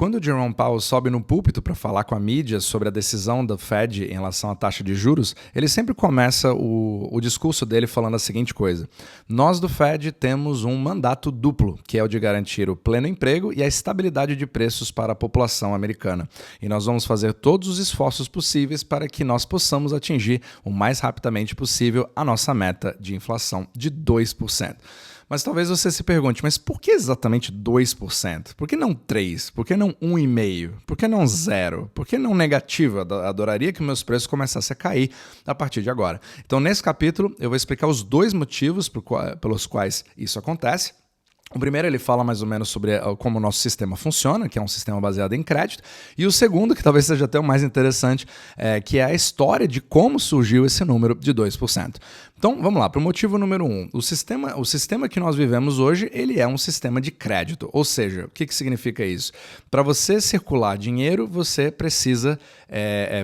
quando o Jerome Powell sobe no púlpito para falar com a mídia sobre a decisão da Fed em relação à taxa de juros, ele sempre começa o discurso dele falando a seguinte coisa: nós do Fed temos um mandato duplo, que é o de garantir o pleno emprego e a estabilidade de preços para a população americana. E nós vamos fazer todos os esforços possíveis para que nós possamos atingir o mais rapidamente possível a nossa meta de inflação de 2%. Mas talvez você se pergunte, mas por que exatamente 2%? Por que não 3%? Por que não 1,5%? Por que não 0%? Por que não negativo? Eu adoraria que meus preços começassem a cair a partir de agora. Então, nesse capítulo, eu vou explicar os dois motivos pelos quais isso acontece. O primeiro, ele fala mais ou menos sobre como o nosso sistema funciona, que é um sistema baseado em crédito. E o segundo, que talvez seja até o mais interessante, que é a história de como surgiu esse número de 2%. Então, vamos lá, para o motivo número 1. O sistema que nós vivemos hoje, ele é um sistema de crédito. Ou seja, o que significa isso? Para você circular dinheiro, você precisa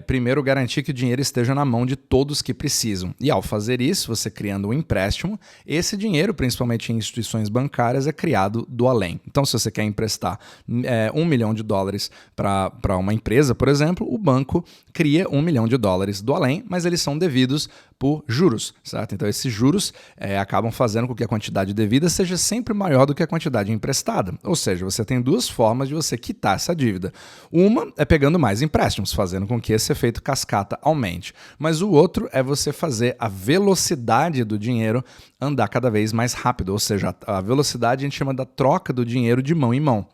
primeiro garantir que o dinheiro esteja na mão de todos que precisam. E ao fazer isso, você criando um empréstimo, esse dinheiro, principalmente em instituições bancárias, é criado do além. Então, se você quer emprestar $1 milhão para uma empresa, por exemplo, o banco cria $1 milhão do além, mas eles são devidos por juros, certo? Então, esses juros acabam fazendo com que a quantidade devida seja sempre maior do que a quantidade emprestada. Ou seja, você tem duas formas de você quitar essa dívida. Uma é pegando mais empréstimos, fazendo com que esse efeito cascata aumente. Mas o outro é você fazer a velocidade do dinheiro andar cada vez mais rápido. Ou seja, a velocidade a gente chama da troca do dinheiro de mão em mão.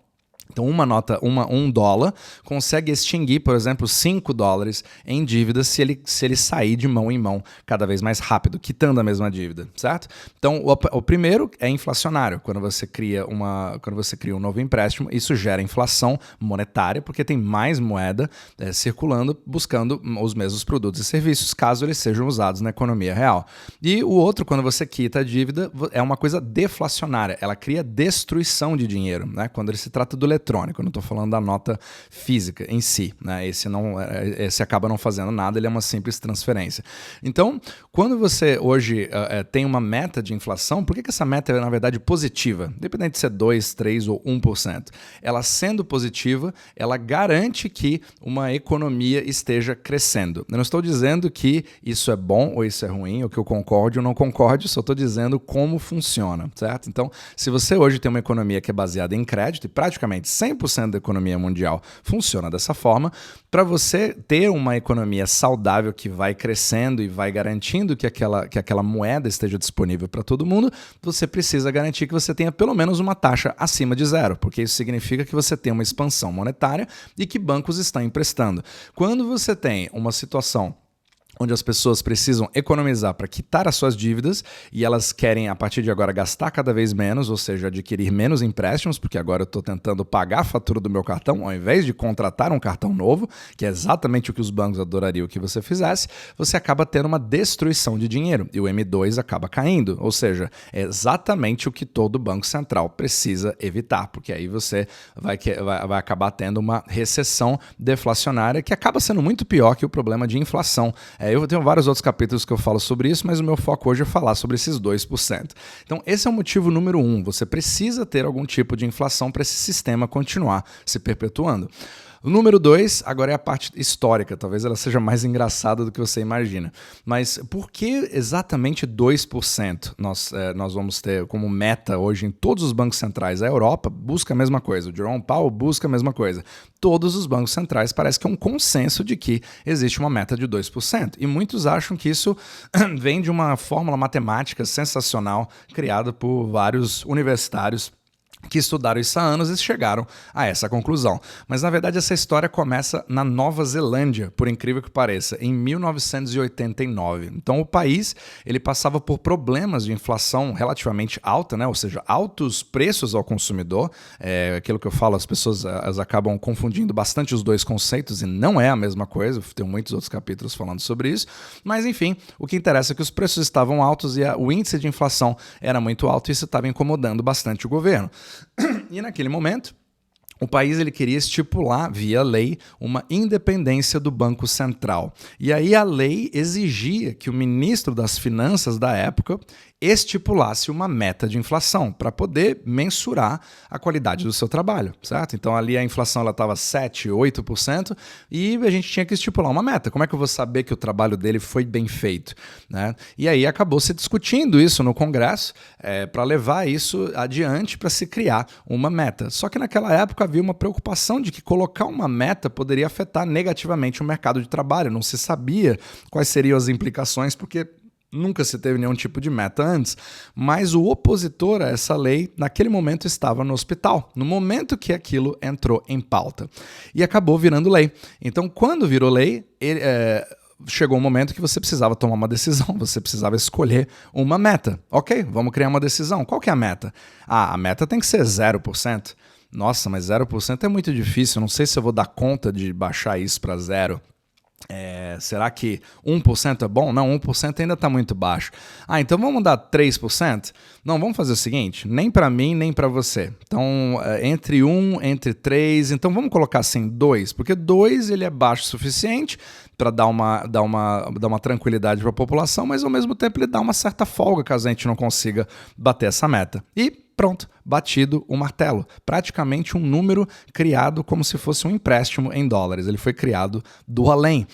Então, $1 consegue extinguir, por exemplo, $5 em dívida se ele sair de mão em mão cada vez mais rápido, quitando a mesma dívida, certo? Então, o primeiro é inflacionário. Quando você cria um novo empréstimo, isso gera inflação monetária, porque tem mais moeda circulando, buscando os mesmos produtos e serviços, caso eles sejam usados na economia real. E o outro, quando você quita a dívida, é uma coisa deflacionária. Ela cria destruição de dinheiro, né? Quando ele se trata do eletrônico, eu não estou falando da nota física em si, né? Esse acaba não fazendo nada, ele é uma simples transferência. Então, quando você hoje tem uma meta de inflação, por que essa meta é, na verdade, positiva? Independente de ser 2%, 3% ou 1%. Ela sendo positiva, ela garante que uma economia esteja crescendo. Eu não estou dizendo que isso é bom ou isso é ruim, ou que eu concorde ou não concorde, só estou dizendo como funciona, certo? Então, se você hoje tem uma economia que é baseada em crédito, e praticamente 100% da economia mundial funciona dessa forma, para você ter uma economia saudável que vai crescendo e vai garantindo que aquela moeda esteja disponível para todo mundo, você precisa garantir que você tenha pelo menos uma taxa acima de 0, porque isso significa que você tem uma expansão monetária e que bancos estão emprestando. Quando você tem uma situação onde as pessoas precisam economizar para quitar as suas dívidas e elas querem, a partir de agora, gastar cada vez menos, ou seja, adquirir menos empréstimos, porque agora eu estou tentando pagar a fatura do meu cartão ao invés de contratar um cartão novo, que é exatamente o que os bancos adorariam que você fizesse, você acaba tendo uma destruição de dinheiro e o M2 acaba caindo, ou seja, é exatamente o que todo banco central precisa evitar, porque aí você vai acabar tendo uma recessão deflacionária que acaba sendo muito pior que o problema de inflação. Eu tenho vários outros capítulos que eu falo sobre isso, mas o meu foco hoje é falar sobre esses 2%. Então, esse é o motivo número 1. Você precisa ter algum tipo de inflação para esse sistema continuar se perpetuando. O número 2, agora é a parte histórica, talvez ela seja mais engraçada do que você imagina. Mas por que exatamente 2% nós vamos ter como meta hoje em todos os bancos centrais? A Europa busca a mesma coisa, o Jerome Powell busca a mesma coisa. Todos os bancos centrais parece que é um consenso de que existe uma meta de 2%. E muitos acham que isso vem de uma fórmula matemática sensacional criada por vários universitários que estudaram isso há anos e chegaram a essa conclusão. Mas, na verdade, essa história começa na Nova Zelândia, por incrível que pareça, em 1989. Então, o país ele passava por problemas de inflação relativamente alta, né? Ou seja, altos preços ao consumidor. Aquilo que eu falo, as pessoas elas acabam confundindo bastante os dois conceitos e não é a mesma coisa. Tem muitos outros capítulos falando sobre isso. Mas, enfim, o que interessa é que os preços estavam altos e o índice de inflação era muito alto e isso estava incomodando bastante o governo. E naquele momento, o país ele queria estipular, via lei, uma independência do Banco Central. E aí a lei exigia que o ministro das Finanças da época estipulasse uma meta de inflação para poder mensurar a qualidade do seu trabalho, certo? Então ali a inflação estava 7%, 8% e a gente tinha que estipular uma meta. Como é que eu vou saber que o trabalho dele foi bem feito, né? E aí acabou se discutindo isso no Congresso para levar isso adiante para se criar uma meta. Só que naquela época havia uma preocupação de que colocar uma meta poderia afetar negativamente o mercado de trabalho. Não se sabia quais seriam as implicações, porque nunca se teve nenhum tipo de meta antes, mas o opositor a essa lei, naquele momento, estava no hospital, no momento que aquilo entrou em pauta. E acabou virando lei. Então, quando virou lei, chegou um momento que você precisava tomar uma decisão, você precisava escolher uma meta. Ok, vamos criar uma decisão. Qual que é a meta? A meta tem que ser 0%. Nossa, mas 0% é muito difícil, não sei se eu vou dar conta de baixar isso para zero. Será que 1% é bom? Não, 1% ainda está muito baixo. Então vamos dar 3%? Não, vamos fazer o seguinte, nem para mim, nem para você. Então, entre 1, entre 3, então vamos colocar assim 2, porque 2 ele é baixo o suficiente para dar uma tranquilidade para a população, mas ao mesmo tempo ele dá uma certa folga caso a gente não consiga bater essa meta. E pronto, batido o martelo. Praticamente um número criado como se fosse um empréstimo em dólares. Ele foi criado do além,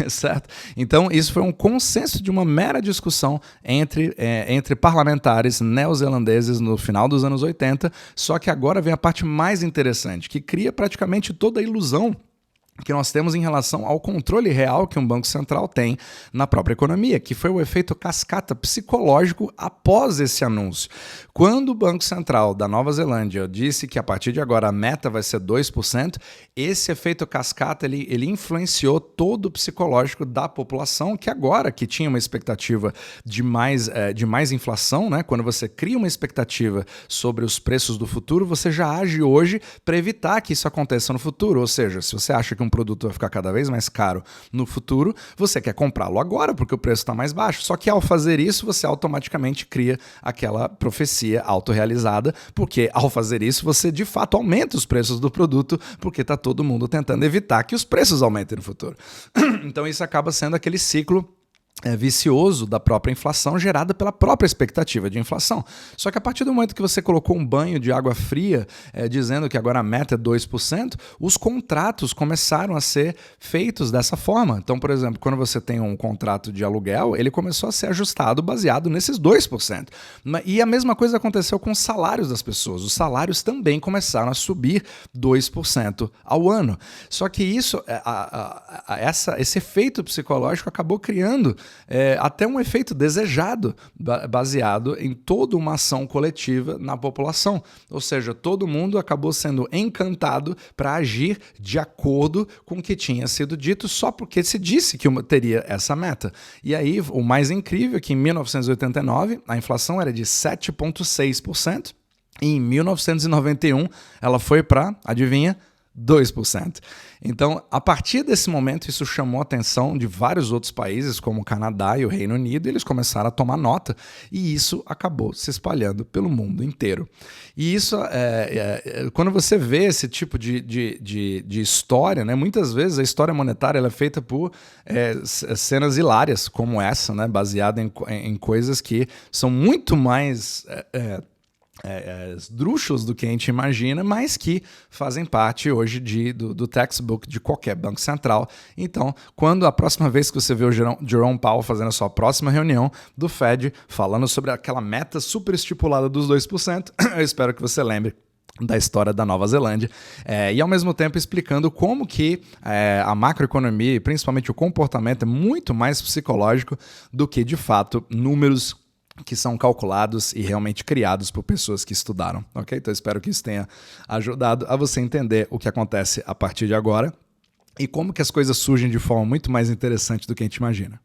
certo? Então, isso foi um consenso de uma mera discussão entre parlamentares neozelandeses no final dos anos 80, só que agora vem a parte mais interessante, que cria praticamente toda a ilusão que nós temos em relação ao controle real que um banco central tem na própria economia, que foi o efeito cascata psicológico após esse anúncio. Quando o Banco Central da Nova Zelândia disse que a partir de agora a meta vai ser 2%, esse efeito cascata ele influenciou todo o psicológico da população, que agora que tinha uma expectativa de mais inflação, né? Quando você cria uma expectativa sobre os preços do futuro, você já age hoje para evitar que isso aconteça no futuro. Ou seja, se você acha que um produto vai ficar cada vez mais caro no futuro, você quer comprá-lo agora porque o preço está mais baixo. Só que ao fazer isso, você automaticamente cria aquela profecia autorrealizada, porque ao fazer isso, você de fato aumenta os preços do produto, porque está todo mundo tentando evitar que os preços aumentem no futuro. Então isso acaba sendo aquele ciclo vicioso da própria inflação gerada pela própria expectativa de inflação. Só que a partir do momento que você colocou um banho de água fria dizendo que agora a meta é 2%, os contratos começaram a ser feitos dessa forma. Então, por exemplo, quando você tem um contrato de aluguel, ele começou a ser ajustado baseado nesses 2%. E a mesma coisa aconteceu com os salários das pessoas. Os salários também começaram a subir 2% ao ano. Só que isso, esse efeito psicológico acabou criando até um efeito desejado, baseado em toda uma ação coletiva na população. Ou seja, todo mundo acabou sendo encantado para agir de acordo com o que tinha sido dito, só porque se disse que teria essa meta. E aí, o mais incrível é que em 1989, a inflação era de 7,6%, e em 1991 ela foi para, adivinha, 2%. Então, a partir desse momento, isso chamou a atenção de vários outros países, como o Canadá e o Reino Unido, e eles começaram a tomar nota, e isso acabou se espalhando pelo mundo inteiro. E isso, quando você vê esse tipo de história, né, muitas vezes a história monetária ela é feita por cenas hilárias como essa, né, baseada em coisas que são muito mais esdrúxulos do que a gente imagina, mas que fazem parte hoje do textbook de qualquer banco central. Então, quando a próxima vez que você vê o Jerome Powell fazendo a sua próxima reunião do Fed, falando sobre aquela meta super estipulada dos 2%, eu espero que você lembre da história da Nova Zelândia, e ao mesmo tempo explicando como que a macroeconomia e principalmente o comportamento é muito mais psicológico do que, de fato, números que são calculados e realmente criados por pessoas que estudaram, ok? Então, espero que isso tenha ajudado a você entender o que acontece a partir de agora e como que as coisas surgem de forma muito mais interessante do que a gente imagina.